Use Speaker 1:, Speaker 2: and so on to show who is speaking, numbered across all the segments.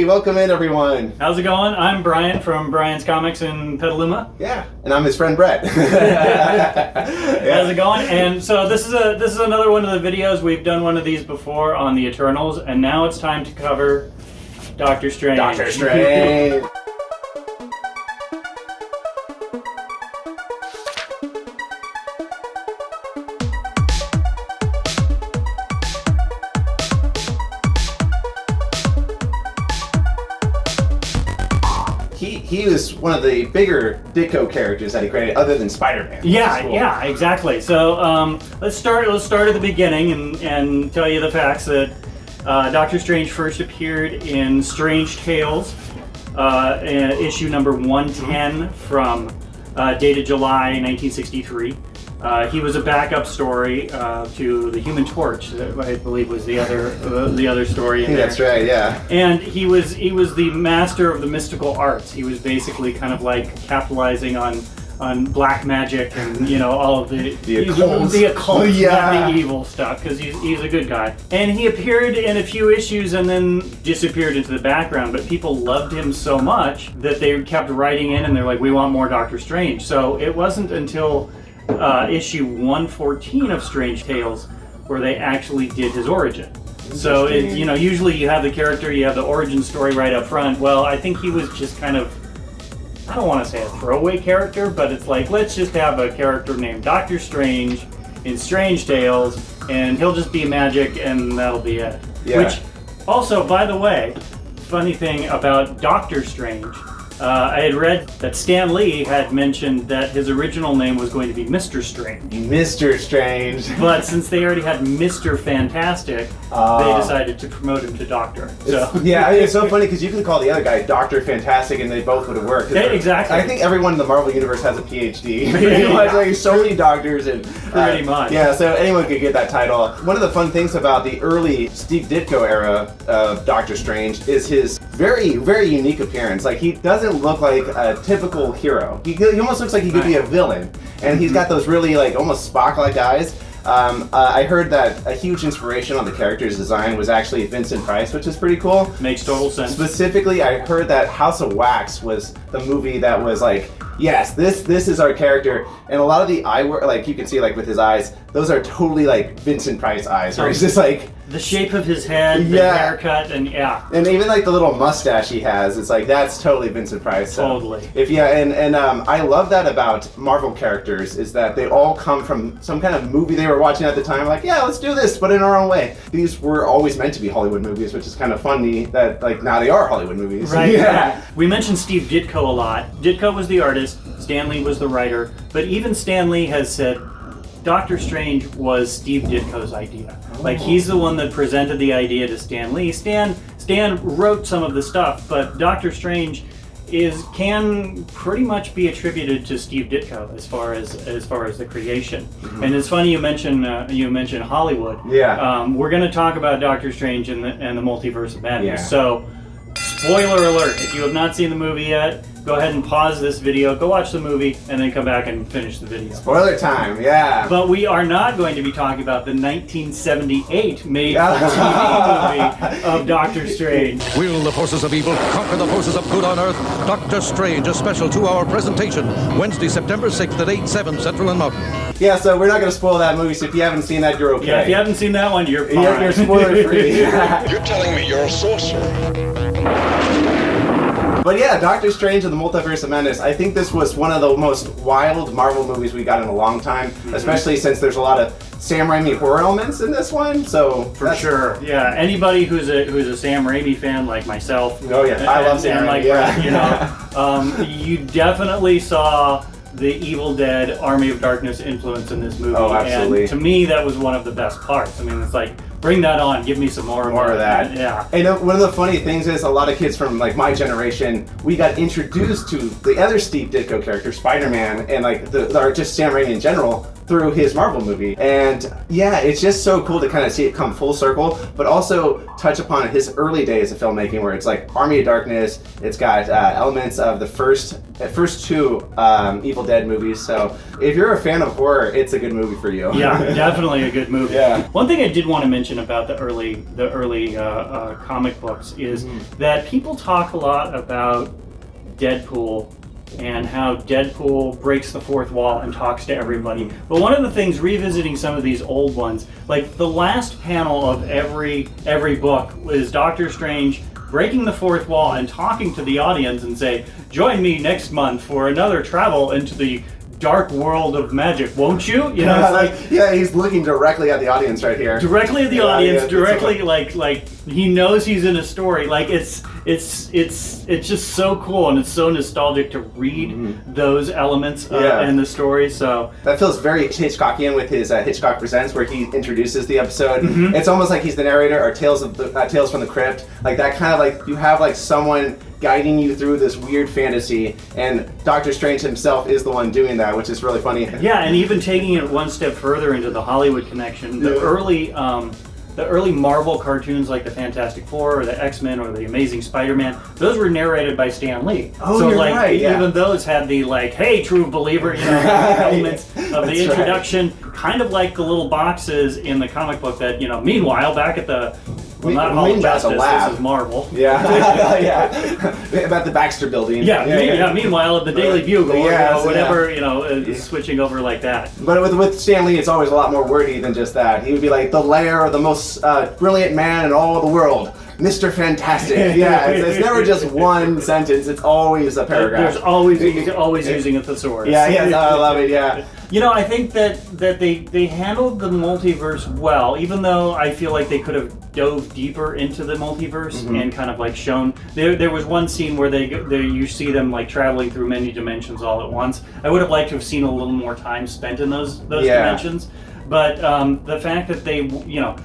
Speaker 1: Hey, welcome in everyone.
Speaker 2: How's it going? I'm Brian from Brian's Comics in Petaluma.
Speaker 1: Yeah, and I'm his friend Bret.
Speaker 2: How's it going? And so this is another one of the videos. We've done one of these before on the Eternals, and now it's time to cover Doctor Strange.
Speaker 1: Doctor Strange. He was one of the bigger Ditko characters that he created, other than Spider-Man.
Speaker 2: Yeah, exactly. So let's start at the beginning and tell you the facts that Doctor Strange first appeared in Strange Tales, issue number 110 from dated July 1963. He was a backup story to the Human Torch, that I believe was the other story in there.
Speaker 1: That's right, yeah.
Speaker 2: And he was the master of the mystical arts. He was basically kind of like capitalizing on black magic and all of the occult,
Speaker 1: yeah,
Speaker 2: the evil stuff, because he's a good guy. And he appeared in a few issues and then disappeared into the background. But people loved him so much that they kept writing in and they're like, we want more Doctor Strange. So it wasn't until issue 114 of Strange Tales where they actually did his origin. So usually you have the character, you have the origin story right up front. Well, I think he was just kind of, I don't want to say a throwaway character, but it's like, let's just have a character named Doctor Strange in Strange Tales, and he'll just be magic, and that'll be it.
Speaker 1: Yeah.
Speaker 2: Which, also, by the way, funny thing about Doctor Strange, I had read that Stan Lee had mentioned that his original name was going to be Mr. Strange.
Speaker 1: Mr. Strange.
Speaker 2: But since they already had Mr. Fantastic, they decided to promote him to Doctor. So.
Speaker 1: It's so funny because you can call the other guy Dr. Fantastic and they both would have worked.
Speaker 2: Yeah, exactly.
Speaker 1: I think everyone in the Marvel Universe has a PhD.
Speaker 2: Like
Speaker 1: so many doctors and
Speaker 2: pretty much.
Speaker 1: Yeah, so anyone could get that title. One of the fun things about the early Steve Ditko era of Doctor Strange is his very, very unique appearance. Like, he doesn't look like a typical hero. He almost looks like he could be a villain. And he's got those really, like, almost Spock-like eyes. I heard that a huge inspiration on the character's design was actually Vincent Price, which is pretty cool.
Speaker 2: Makes total sense.
Speaker 1: Specifically, I heard that House of Wax was the movie that was like, yes, this is our character. And a lot of the eye work, like you can see like with his eyes, those are totally like Vincent Price eyes, where he's just like...
Speaker 2: The shape of his head, the haircut, and And
Speaker 1: even like the little mustache he has, it's like, that's totally Vincent Price. So
Speaker 2: totally.
Speaker 1: I love that about Marvel characters, is that they all come from some kind of movie they were watching at the time, like, yeah, let's do this, but in our own way. These were always meant to be Hollywood movies, which is kind of funny that like now they are Hollywood movies.
Speaker 2: Right. Yeah. We mentioned Steve Ditko a lot. Ditko was the artist, Stan Lee was the writer, but even Stan Lee has said Doctor Strange was Steve Ditko's idea. Like, he's the one that presented the idea to Stan Lee. Stan wrote some of the stuff, but Doctor Strange can pretty much be attributed to Steve Ditko as far as the creation. Mm-hmm. And it's funny you mentioned Hollywood.
Speaker 1: Yeah.
Speaker 2: We're going to talk about Doctor Strange and the Multiverse of Madness.
Speaker 1: Yeah.
Speaker 2: So, spoiler alert: if you have not seen the movie yet, go ahead and pause this video, go watch the movie, and then come back and finish the video.
Speaker 1: Spoiler time, yeah.
Speaker 2: But we are not going to be talking about the 1978 made-for-TV movie of Doctor Strange.
Speaker 3: Will the forces of evil conquer the forces of good on Earth? Doctor Strange, a special 2-hour presentation, Wednesday, September 6th at 8/7 Central and Mountain.
Speaker 1: Yeah, so we're not going to spoil that movie, so if you haven't seen that, you're okay.
Speaker 2: Yeah, if you haven't seen that one, you're fine.
Speaker 1: You're spoiler-free.
Speaker 4: You're telling me you're a sorcerer?
Speaker 1: But yeah, Doctor Strange and the Multiverse of Madness, I think this was one of the most wild Marvel movies we got in a long time, especially since there's a lot of Sam Raimi horror elements in this one, so...
Speaker 2: For sure, yeah. Anybody who's a Sam Raimi fan like myself...
Speaker 1: Oh yeah, I love Sam Raimi,
Speaker 2: you definitely saw the Evil Dead Army of Darkness influence in this movie.
Speaker 1: Oh, absolutely.
Speaker 2: And to me, that was one of the best parts. I mean, it's like, bring that on, give me some more
Speaker 1: of that.
Speaker 2: Yeah.
Speaker 1: And one of the funny things is, a lot of kids from like my generation, we got introduced to the other Steve Ditko character, Spider-Man, and like just Sam Raimi in general, through his Marvel movie. And yeah, it's just so cool to kind of see it come full circle, but also touch upon his early days of filmmaking where it's like Army of Darkness, it's got elements of the first two Evil Dead movies. So if you're a fan of horror, it's a good movie for you.
Speaker 2: Yeah, definitely a good movie.
Speaker 1: Yeah.
Speaker 2: One thing I did want to mention about the early comic books is that people talk a lot about Deadpool and how Deadpool breaks the fourth wall and talks to everybody. But one of the things, revisiting some of these old ones, like the last panel of every book is Doctor Strange breaking the fourth wall and talking to the audience and say, "Join me next month for another travel into the dark world of magic, won't you?" You know, it's like,
Speaker 1: yeah, he's looking directly at the audience right here.
Speaker 2: Directly at the audience, directly like he knows he's in a story. Like it's just so cool, and it's so nostalgic to read those elements in the story. So
Speaker 1: that feels very Hitchcockian with his Hitchcock Presents, where he introduces the episode. It's almost like he's the narrator, or Tales from the Crypt, like that kind of like you have like someone guiding you through this weird fantasy, and Doctor Strange himself is the one doing that, which is really funny.
Speaker 2: Yeah, and even taking it one step further into the Hollywood connection, the early Marvel cartoons like the Fantastic Four or the X-Men or the Amazing Spider-Man, those were narrated by Stan Lee.
Speaker 1: Oh,
Speaker 2: so
Speaker 1: you're
Speaker 2: like
Speaker 1: right, yeah.
Speaker 2: even those had the like, "Hey, true believer," you know, elements of the introduction, kind of like the little boxes in the comic book that, you know, meanwhile back at the not Hall of Justice, this is Marvel.
Speaker 1: Yeah, yeah. About the Baxter Building.
Speaker 2: Yeah. Meanwhile, at the Daily Bugle,
Speaker 1: Yes,
Speaker 2: switching over like that.
Speaker 1: But with Stan Lee, it's always a lot more wordy than just that. He would be like, "The lair of the most brilliant man in all of the world, Mr. Fantastic." Yeah, it's never just one sentence. It's always a paragraph.
Speaker 2: There's always using a thesaurus.
Speaker 1: Yeah, I love it. Yeah.
Speaker 2: You know, I think that they handled the multiverse well, even though I feel like they could have dove deeper into the multiverse and kind of like shown. There was one scene where you see them like traveling through many dimensions all at once. I would have liked to have seen a little more time spent in those dimensions, but the fact that they, you know,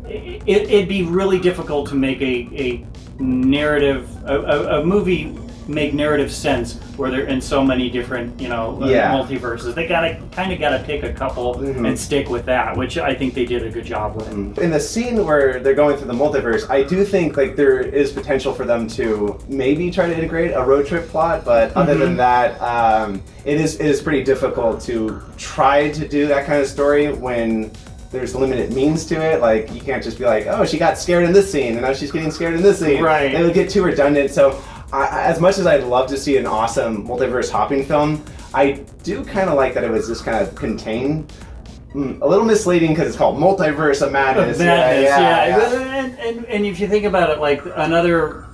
Speaker 2: it'd be really difficult to make a narrative, a movie make narrative sense where they're in so many different, multiverses. They gotta pick a couple and stick with that, which I think they did a good job with.
Speaker 1: In the scene where they're going through the multiverse, I do think like there is potential for them to maybe try to integrate a road trip plot, but other than that, it is pretty difficult to try to do that kind of story when there's limited means to it. Like, you can't just be like, "Oh, she got scared in this scene, and now she's getting scared in this scene."
Speaker 2: Right.
Speaker 1: It would get too redundant. So, as much as I'd love to see an awesome multiverse hopping film, I do kind of like that it was just kind of contained. A little misleading because it's called Multiverse of Madness.
Speaker 2: Yeah. And if you think about it, like another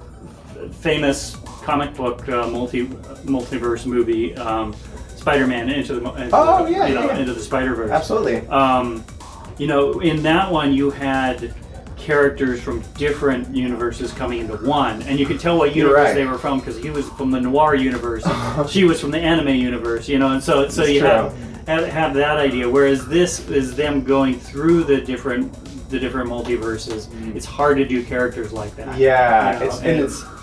Speaker 2: famous comic book multiverse movie, Spider-Man into the Spider-Verse.
Speaker 1: Absolutely.
Speaker 2: In that one you had characters from different universes coming into one, and you could tell what universe they were from because he was from the noir universe, she was from the anime universe, and so you have that idea. Whereas this is them going through the different multiverses. It's hard to do characters like that.
Speaker 1: Yeah,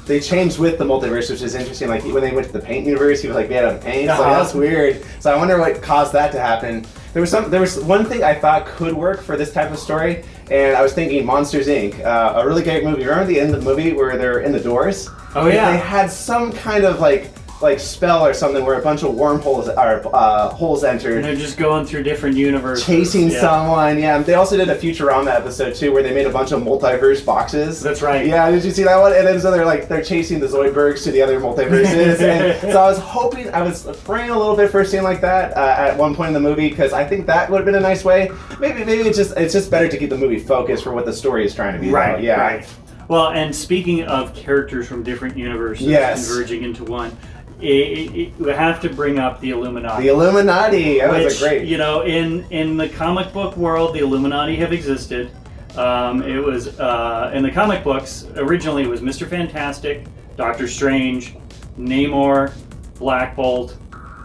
Speaker 1: they changed with the multiverse, which is interesting. Like when they went to the paint universe, he was like made out of paint. So that's weird. So I wonder what caused that to happen. There was one thing I thought could work for this type of story, and I was thinking Monsters Inc. A really great movie. Remember the end of the movie where they're in the doors?
Speaker 2: Oh yeah.
Speaker 1: They had some kind of like spell or something where a bunch of wormholes or holes entered.
Speaker 2: And they're just going through different universes.
Speaker 1: Chasing someone, yeah. They also did a Futurama episode too where they made a bunch of multiverse boxes.
Speaker 2: That's right.
Speaker 1: Yeah, did you see that one? And then so they're chasing the Zoidbergs to the other multiverses. And so I was praying a little bit for a scene like that at one point in the movie because I think that would have been a nice way. Maybe it's just better to keep the movie focused for what the story is trying to be.
Speaker 2: Right.
Speaker 1: About. Yeah.
Speaker 2: Right. Well, and speaking of characters from different universes converging into one, we have to bring up the Illuminati.
Speaker 1: The Illuminati, that was a great.
Speaker 2: In the comic book world, the Illuminati have existed. It was in the comic books originally. It was Mr. Fantastic, Doctor Strange, Namor, Black Bolt,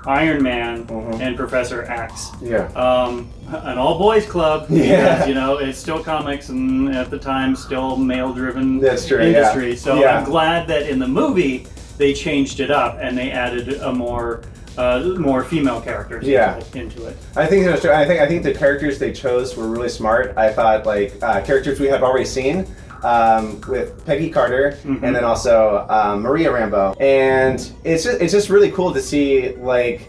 Speaker 2: Iron Man, and Professor X.
Speaker 1: Yeah.
Speaker 2: An all-boys club.
Speaker 1: Yeah.
Speaker 2: Because, it's still comics, and at the time, still male-driven
Speaker 1: industry.
Speaker 2: Yeah. So I'm glad that in the movie they changed it up and they added a more more female characters into it.
Speaker 1: I think that's true. I think the characters they chose were really smart. I thought like characters we have already seen. With Peggy Carter and then also Maria Rambeau, and it's just really cool to see like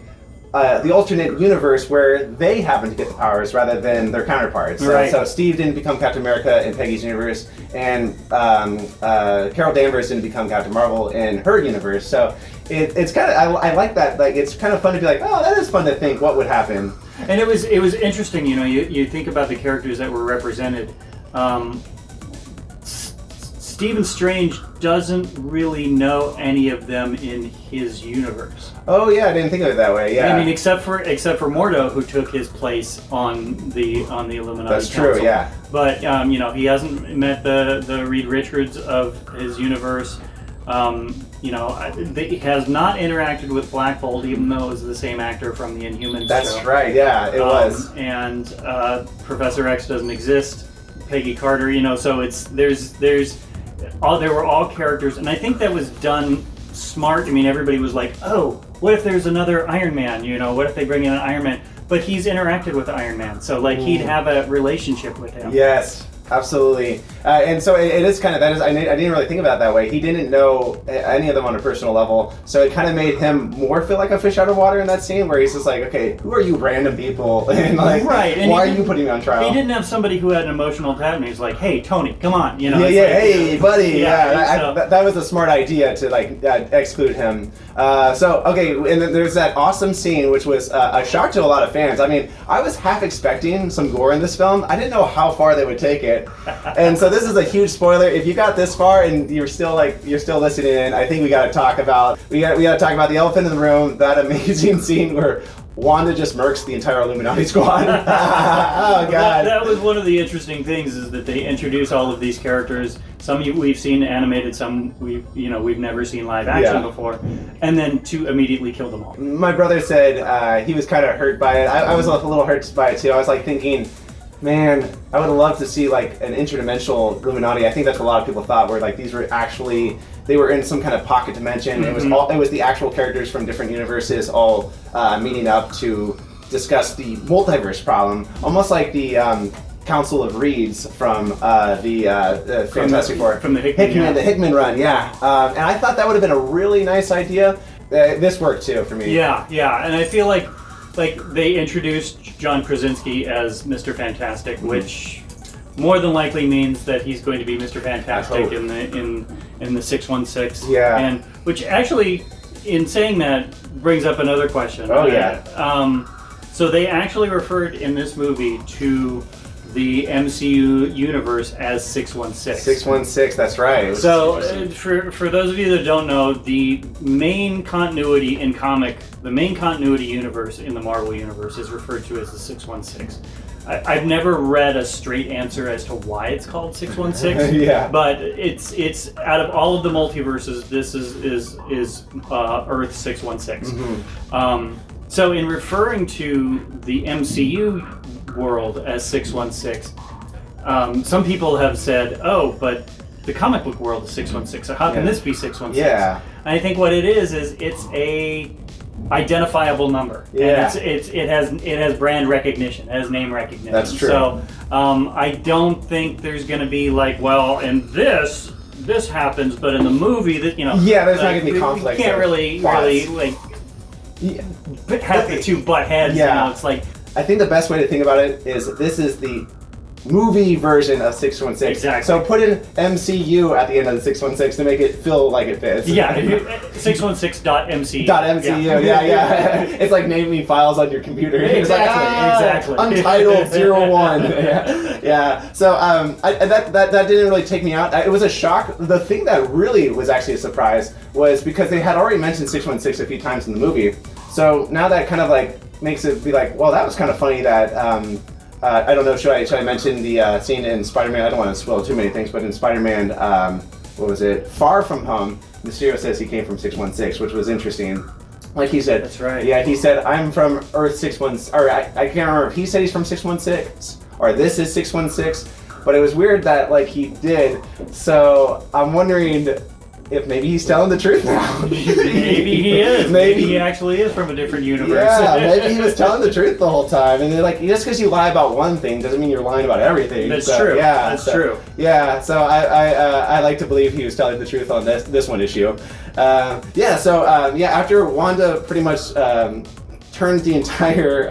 Speaker 1: the alternate universe where they happen to get the powers rather than their counterparts.
Speaker 2: Right.
Speaker 1: So Steve didn't become Captain America in Peggy's universe, and Carol Danvers didn't become Captain Marvel in her universe. So it's kind of I like that. Like it's kind of fun to be like, oh, that is fun to think what would happen.
Speaker 2: And it was interesting. You know, you think about the characters that were represented. Stephen Strange doesn't really know any of them in his universe.
Speaker 1: Oh yeah, I didn't think of it that way. Yeah,
Speaker 2: I mean, except for Mordo, who took his place on the Illuminati.
Speaker 1: That's
Speaker 2: Council.
Speaker 1: true. Yeah,
Speaker 2: but you know, he hasn't met the Reed Richards of his universe. You know, he has not interacted with Black Bolt, even though it was the same actor from the Inhumans.
Speaker 1: That's
Speaker 2: show.
Speaker 1: right. Yeah, it was.
Speaker 2: And Professor X doesn't exist. Peggy Carter. You know, so there were all characters, and I think that was done smart. I mean, everybody was like, oh, what if there's another Iron Man? You know, what if they bring in an Iron Man? But he's interacted with Iron Man, so like he'd have a relationship with him.
Speaker 1: Yes, absolutely. And so it is kind of, that is, I didn't really think about it that way. He didn't know any of them on a personal level, so it kind of made him more feel like a fish out of water in that scene where he's just like, okay, who are you random people? And like,
Speaker 2: right. And
Speaker 1: why are you putting me on trial?
Speaker 2: He didn't have somebody who had an emotional attachment. He's like, hey, Tony, come on. You know,
Speaker 1: hey, buddy.
Speaker 2: So.
Speaker 1: That was a smart idea to like exclude him. Okay, and then there's that awesome scene, which was a shock to a lot of fans. I mean, I was half expecting some gore in this film. I didn't know how far they would take it. And so this is a huge spoiler. If you got this far and you're still listening in, I think we got to talk about the elephant in the room. That amazing scene where Wanda just murks the entire Illuminati squad. Oh god.
Speaker 2: That was one of the interesting things, is that they introduce all of these characters. Some we've seen animated, some we've never seen live action before, and then to immediately kill them all.
Speaker 1: My brother said he was kind of hurt by it. I was a little hurt by it too. I was like thinking, man, I would have loved to see like an interdimensional Illuminati. I think that's what a lot of people thought, where like these were actually, they were in some kind of pocket dimension. It was the actual characters from different universes all meeting up to discuss the multiverse problem, almost like the Council of Reeds from the Fantastic Four,
Speaker 2: from the Hickman
Speaker 1: run. Yeah, and I thought that would have been a really nice idea. This worked too for me.
Speaker 2: Yeah, and I feel like they introduced John Krasinski as Mr. Fantastic, which more than likely means that he's going to be Mr. Fantastic in the 616.
Speaker 1: Yeah.
Speaker 2: And which actually, in saying that, brings up another question.
Speaker 1: Oh yeah.
Speaker 2: So they actually referred in this movie to the MCU universe as 616.
Speaker 1: 616, that's right.
Speaker 2: So, for those of you that don't know, the main continuity universe in the Marvel universe is referred to as the 616. I've never read a straight answer as to why it's called 616.
Speaker 1: Yeah.
Speaker 2: But it's out of all of the multiverses, this is Earth 616. So in referring to the MCU world as 616, some people have said, oh, but the comic book world is 616, so how can this be 616?
Speaker 1: Yeah.
Speaker 2: And I think what it is it's a identifiable number.
Speaker 1: Yeah.
Speaker 2: And it has brand recognition, it has name recognition.
Speaker 1: That's true.
Speaker 2: So I don't think there's going to be like, well, in this happens, but in the movie that
Speaker 1: Yeah, there's not going to be conflict.
Speaker 2: You can't really like have the two butt heads.
Speaker 1: Yeah.
Speaker 2: It's like,
Speaker 1: I think the best way to think about it is this is the movie version of 616.
Speaker 2: Exactly.
Speaker 1: So put in MCU at the end of the 616 to make it feel like it fits.
Speaker 2: Yeah, 616.mcu.
Speaker 1: .mcu, yeah. It's like naming files on your computer.
Speaker 2: Exactly.
Speaker 1: Untitled 01. Yeah. So that didn't really take me out. It was a shock. The thing that really was actually a surprise was because they had already mentioned 616 a few times in the movie. So now that kind of like makes it be like, well, that was kind of funny that I don't know, should I mention the scene in Spider-Man? I don't want to spoil too many things, but in Spider-Man, what was it? Far From Home, Mysterio says he came from 616, which was interesting. Like he said.
Speaker 2: That's right.
Speaker 1: Yeah, he said, I'm from Earth 616, or I can't remember if he said he's from 616, or this is 616, but it was weird that, like, he did. So I'm wondering, if maybe he's telling the truth now.
Speaker 2: Maybe he is. Maybe he actually is from a different universe.
Speaker 1: Yeah, maybe he was telling the truth the whole time. And they're like, just because you lie about one thing doesn't mean you're lying about everything.
Speaker 2: That's true.
Speaker 1: Yeah,
Speaker 2: that's true.
Speaker 1: Yeah, so I like to believe he was telling the truth on this one issue. After Wanda pretty much turns the entire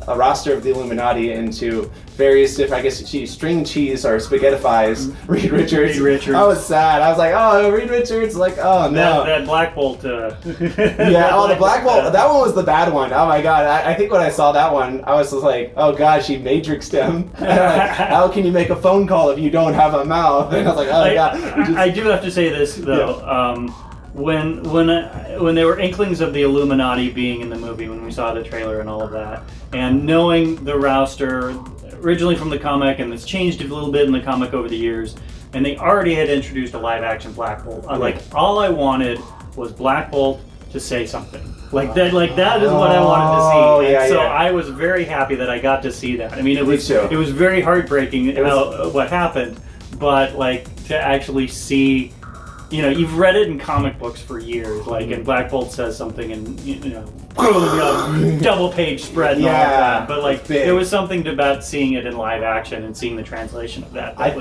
Speaker 1: roster of the Illuminati into various different, I guess she string cheese or spaghettifies Reed Richards. I was sad. I was like, oh, Reed Richards, like, oh no.
Speaker 2: That Black Bolt.
Speaker 1: Yeah, the Black Bolt, that one was the bad one. Oh my god, I think when I saw that one, I was just like, oh god, she matrixed him. How can you make a phone call if you don't have a mouth? And I was like, oh god.
Speaker 2: I do have to say this though. Yeah. When there were inklings of the Illuminati being in the movie, when we saw the trailer and all of that, and knowing the roster originally from the comic, and it's changed a little bit in the comic over the years, and they already had introduced a live-action Black Bolt. All I wanted was Black Bolt to say something like that. Like that is what I wanted to see. I was very happy that I got to see that. I mean, it was very heartbreaking what happened, but like to actually see. You know, you've read it in comic books for years, like, and Black Bolt says something, and double page spread and all of that. But like, there was something about seeing it in live action and seeing the translation of that that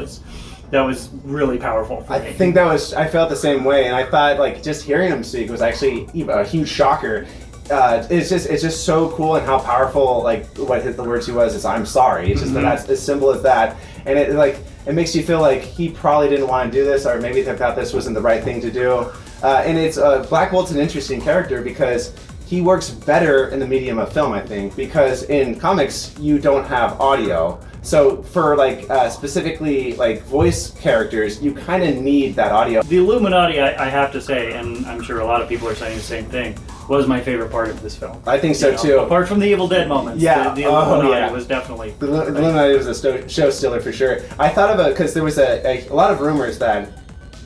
Speaker 2: was really powerful for me.
Speaker 1: I think I felt the same way, and I thought like just hearing him speak was actually a huge shocker. It's just so cool and how powerful like what the words he was is I'm sorry. It's just that's as simple as that, and it makes you feel like he probably didn't want to do this, or maybe they thought this wasn't the right thing to do. And it's Black Bolt's an interesting character because he works better in the medium of film, I think, because in comics you don't have audio. So for like specifically like voice characters, you kind of need that audio.
Speaker 2: The Illuminati, I have to say, and I'm sure a lot of people are saying the same thing, was my favorite part of this film.
Speaker 1: I think so too.
Speaker 2: Apart from the Evil Dead moments, the Illuminati was definitely...
Speaker 1: The Illuminati was a show stealer for sure. I thought of because there was a lot of rumors that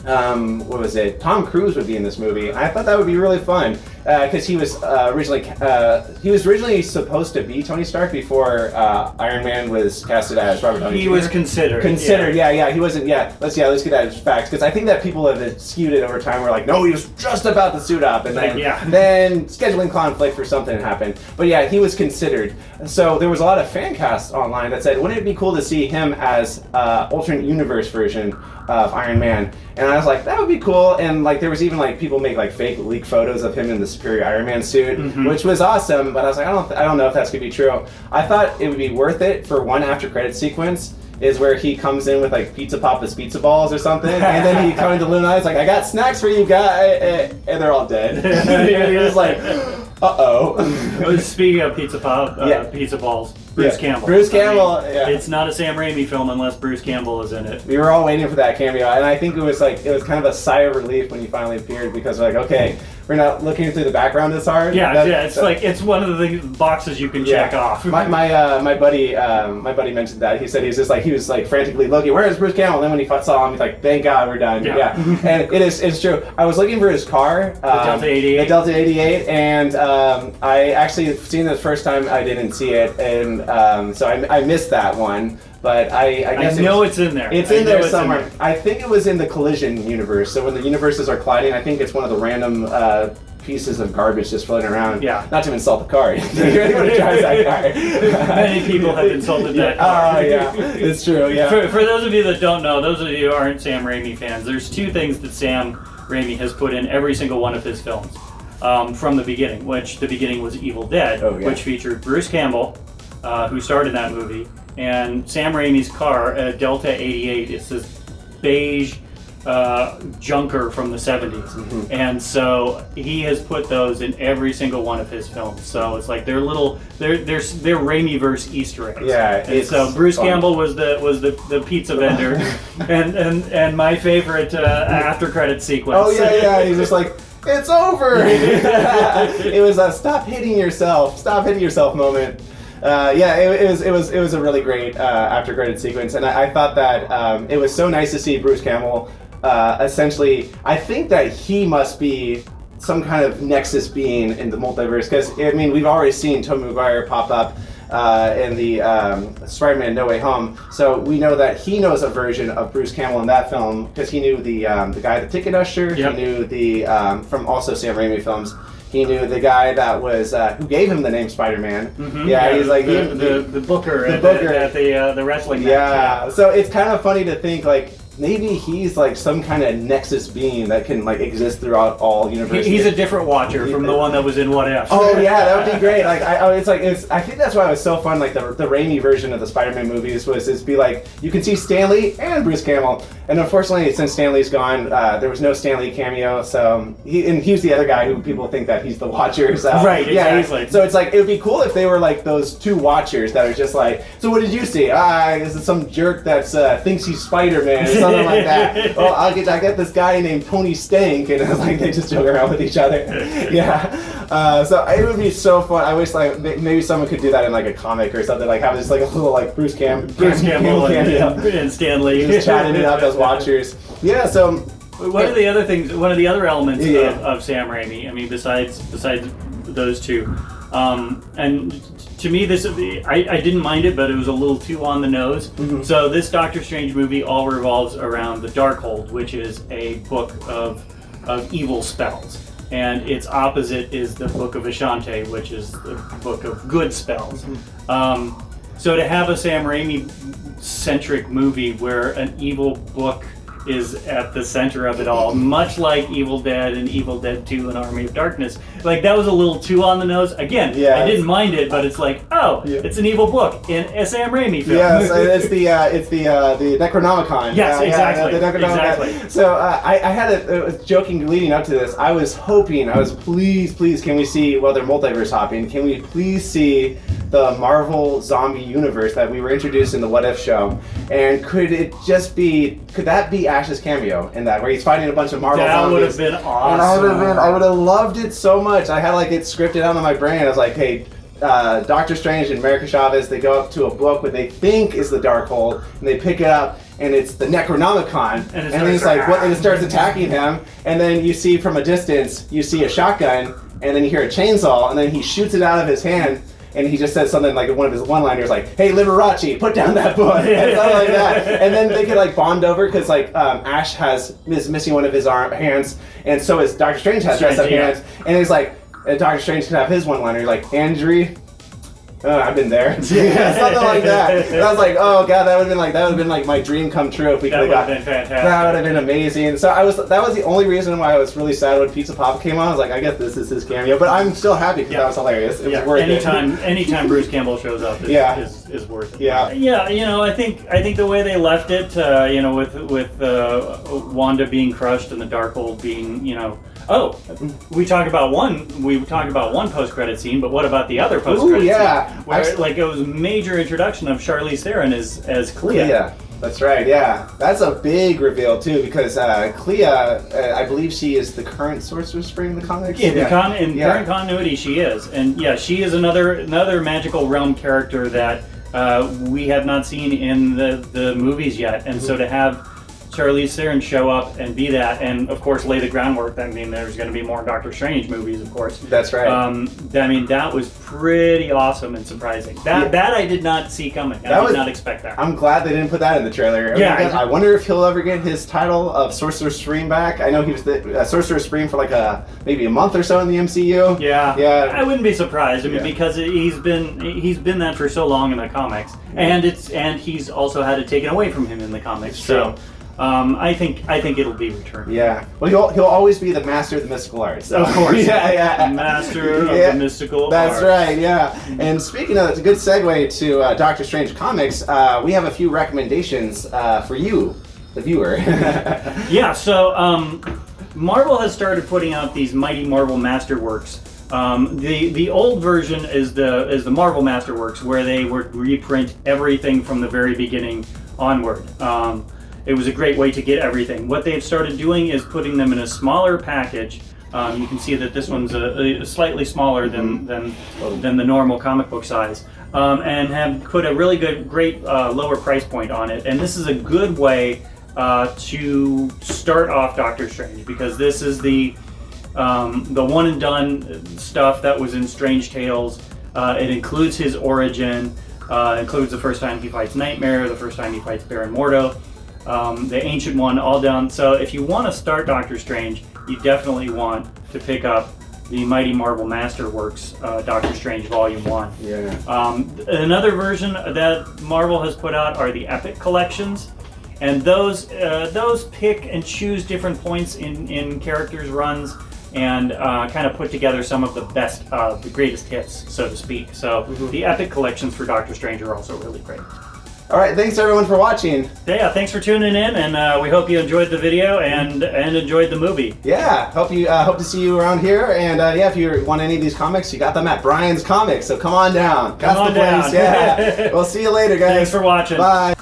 Speaker 1: Tom Cruise would be in this movie. I thought that would be really fun because he was originally supposed to be Tony Stark before Iron Man was casted as Robert Downey Jr.
Speaker 2: He was considered.
Speaker 1: He wasn't. Let's get that as facts because I think that people have skewed it over time. We're like, no, he was just about to suit up, and then scheduling conflict for something happened. But yeah, he was considered. So there was a lot of fan casts online that said, wouldn't it be cool to see him as alternate universe version of Iron Man? And I was like, that would be cool. And like there was even like people make like fake leak photos of him in the Superior Iron Man suit, which was awesome. But I was like, I don't know if that's gonna be true. I thought it would be worth it for one after credit sequence is where he comes in with like Pizza Papa's pizza balls or something, and then he comes to Luna. He's like, I got snacks for you guys, and they're all dead. You're just like, uh-oh.
Speaker 2: Speaking of Pizza balls, Bruce Campbell.
Speaker 1: Bruce Campbell,
Speaker 2: It's not a Sam Raimi film unless Bruce Campbell is in it.
Speaker 1: We were all waiting for that cameo, and I think it was kind of a sigh of relief when he finally appeared because we're like, okay, we're not looking through the background as hard.
Speaker 2: It's one of the boxes you can check off.
Speaker 1: My buddy mentioned that. He said he was frantically looking, where is Bruce Campbell? And then when he saw him, he's like, thank God we're done. Yeah. And it's true. I was looking for his car, the Delta 88, and I actually seen it the first time. I didn't see it, and so I missed that one. But I guess
Speaker 2: it's in there.
Speaker 1: It's in there somewhere. I think it was in the Collision universe. So when the universes are colliding, I think it's one of the random pieces of garbage just floating around.
Speaker 2: Yeah.
Speaker 1: Not to insult the car. Anyone who drives that car.
Speaker 2: Many people have insulted that car.
Speaker 1: Yeah, it's true. Yeah.
Speaker 2: For those of you that don't know, those of you who aren't Sam Raimi fans, there's two things that Sam Raimi has put in every single one of his films from the beginning. Which the beginning was Evil Dead, which featured Bruce Campbell, who starred in that movie. And Sam Raimi's car, Delta 88, it's this beige junker from the 70s. And so he has put those in every single one of his films. So it's like they're Raimi-verse Easter eggs.
Speaker 1: Yeah.
Speaker 2: And so Bruce Campbell was the pizza vendor, and my favorite after credit sequence.
Speaker 1: Oh yeah, he's just like, it's over. It was a stop hitting yourself moment. It was a really great after credit sequence, and I thought that it was so nice to see Bruce Campbell. Essentially, I think that he must be some kind of Nexus being in the multiverse because I mean we've already seen Tobey Maguire pop up in the Spider-Man No Way Home. So we know that he knows a version of Bruce Campbell in that film because he knew the guy, the ticket usher.
Speaker 2: Yep.
Speaker 1: He knew the from also Sam Raimi films. He knew the guy that was who gave him the name Spider-Man.
Speaker 2: Mm-hmm.
Speaker 1: Yeah, he's like
Speaker 2: the booker at the wrestling match.
Speaker 1: Yeah, so it's kind of funny to think like maybe he's like some kind of nexus being that can like exist throughout all universes.
Speaker 2: He's a different Watcher from the one that was in What If.
Speaker 1: Oh yeah, that would be great. Like I think that's why it was so fun. Like the Raimi version of the Spider-Man movies was be like you can see Stan Lee and Bruce Campbell, and unfortunately since Stan Lee's gone, there was no Stan Lee cameo. So he's the other guy who people think that he's the Watcher. So
Speaker 2: right, exactly.
Speaker 1: Yeah, so it's like it would be cool if they were like those two Watchers that are just like, so what did you see? This is some jerk that's thinks he's Spider-Man or something like that. Well, I get this guy named Tony Stank, and it's like they just joke around with each other. Yeah. So it would be so fun. I wish like maybe someone could do that in like a comic or something. Like have just like a little like Bruce Campbell
Speaker 2: and Stan Lee
Speaker 1: just chatting it up as Watchers. Yeah. So
Speaker 2: one of the other elements of Sam Raimi, I mean, besides those two, and to me, I didn't mind it, but it was a little too on the nose. Mm-hmm. So this Doctor Strange movie all revolves around the Darkhold, which is a book of evil spells, and its opposite is the Book of Ashante, which is the book of good spells. Mm-hmm. So to have a Sam Raimi centric movie where an evil book is at the center of it all, much like Evil Dead and Evil Dead 2 and Army of Darkness. Like, that was a little too on the nose. Again, I didn't mind it, but it's like, it's an evil book in a Sam Raimi film.
Speaker 1: Yes, it's the Necronomicon.
Speaker 2: Yes, exactly.
Speaker 1: The Necronomicon.
Speaker 2: Exactly.
Speaker 1: So I had a joking leading up to this. I was please, can we see, well, they're multiverse hopping, can we please see the Marvel zombie universe that we were introduced in the What If show? And could that be Ash's cameo in that, where he's fighting a bunch of Marvel zombies?
Speaker 2: That would have been awesome.
Speaker 1: And I would have loved it so much. I had like it scripted out in my brain. I was like, hey, Doctor Strange and America Chavez, they go up to a book what they think is the Darkhold, and they pick it up, and it's the Necronomicon, and then it's like, and it starts attacking him, and then you see from a distance, you see a shotgun, and then you hear a chainsaw, and then he shoots it out of his hand. And he just says something like one of his one-liners, like, "Hey, Liberace, put down that book," and something like that. And then they could like bond over because like Ash is missing one of his hands, and so is Doctor Strange has messed up hands, and it's like Doctor Strange could have his one-liner like, "Andrew, I've been there," something like that. And I was like, "Oh god, that would have been like my dream come true if we could have got."
Speaker 2: That would have been fantastic.
Speaker 1: That would have been amazing. So that was the only reason why I was really sad when Pizza Papa came on. I was like, I guess this is his cameo, but I'm still happy because that was hilarious. It was worth it.
Speaker 2: Anytime Bruce Campbell shows up is worth it.
Speaker 1: Yeah.
Speaker 2: I think the way they left it, with Wanda being crushed and the Darkhold being, we talked about one post-credit scene, but what about the other post-credit scene? Where it was a major introduction of Charlize Theron as Clea.
Speaker 1: Yeah, that's right. Yeah, that's a big reveal too, because Clea, I believe she is the current Sorcerer Supreme in the comics.
Speaker 2: In current continuity, she is, and she is another magical realm character that we have not seen in the movies yet, and so to have Charlize Theron show up and be that, and of course lay the groundwork. I mean, there's going to be more Doctor Strange movies, of course.
Speaker 1: That's right.
Speaker 2: That was pretty awesome and surprising. That I did not see coming. I did not expect that.
Speaker 1: I'm glad they didn't put that in the trailer. I wonder if he'll ever get his title of Sorcerer Supreme back. I know he was the Sorcerer Supreme for like maybe a month or so in the MCU.
Speaker 2: Yeah. I wouldn't be surprised. I mean, because he's been that for so long in the comics, and he's also had it taken away from him in the comics. So. I think it'll be returned. Yeah. Well, he'll always be the master of the mystical arts. Of course. Master of the mystical arts. That's right. Yeah. And speaking of, it's a good segue to Doctor Strange comics. We have a few recommendations for you, the viewer. So Marvel has started putting out these Mighty Marvel Masterworks. The old version is the Marvel Masterworks, where they would reprint everything from the very beginning onward. It was a great way to get everything. What they've started doing is putting them in a smaller package. You can see that this one's a slightly smaller than the normal comic book size, and have put a really great lower price point on it. And this is a good way to start off Doctor Strange, because this is the one and done stuff that was in Strange Tales. It includes his origin, includes the first time he fights Nightmare, the first time he fights Baron Mordo, the Ancient One, all down. So if you want to start Doctor Strange, you definitely want to pick up the Mighty Marvel Masterworks Doctor Strange Volume 1.
Speaker 1: Yeah.
Speaker 2: Another version that Marvel has put out are the Epic Collections. And those pick and choose different points in characters' runs and kind of put together some of the best, the greatest hits, so to speak. So the Epic Collections for Doctor Strange are also really great.
Speaker 1: All right, thanks everyone for watching.
Speaker 2: Yeah, thanks for tuning in, and we hope you enjoyed the video and enjoyed the movie.
Speaker 1: Yeah, hope to see you around here. And yeah, if you want any of these comics, you got them at Brian's Comics. So come on down. That's
Speaker 2: Come on
Speaker 1: the place.
Speaker 2: down.
Speaker 1: Yeah. We'll see you later, guys.
Speaker 2: Thanks for watching.
Speaker 1: Bye.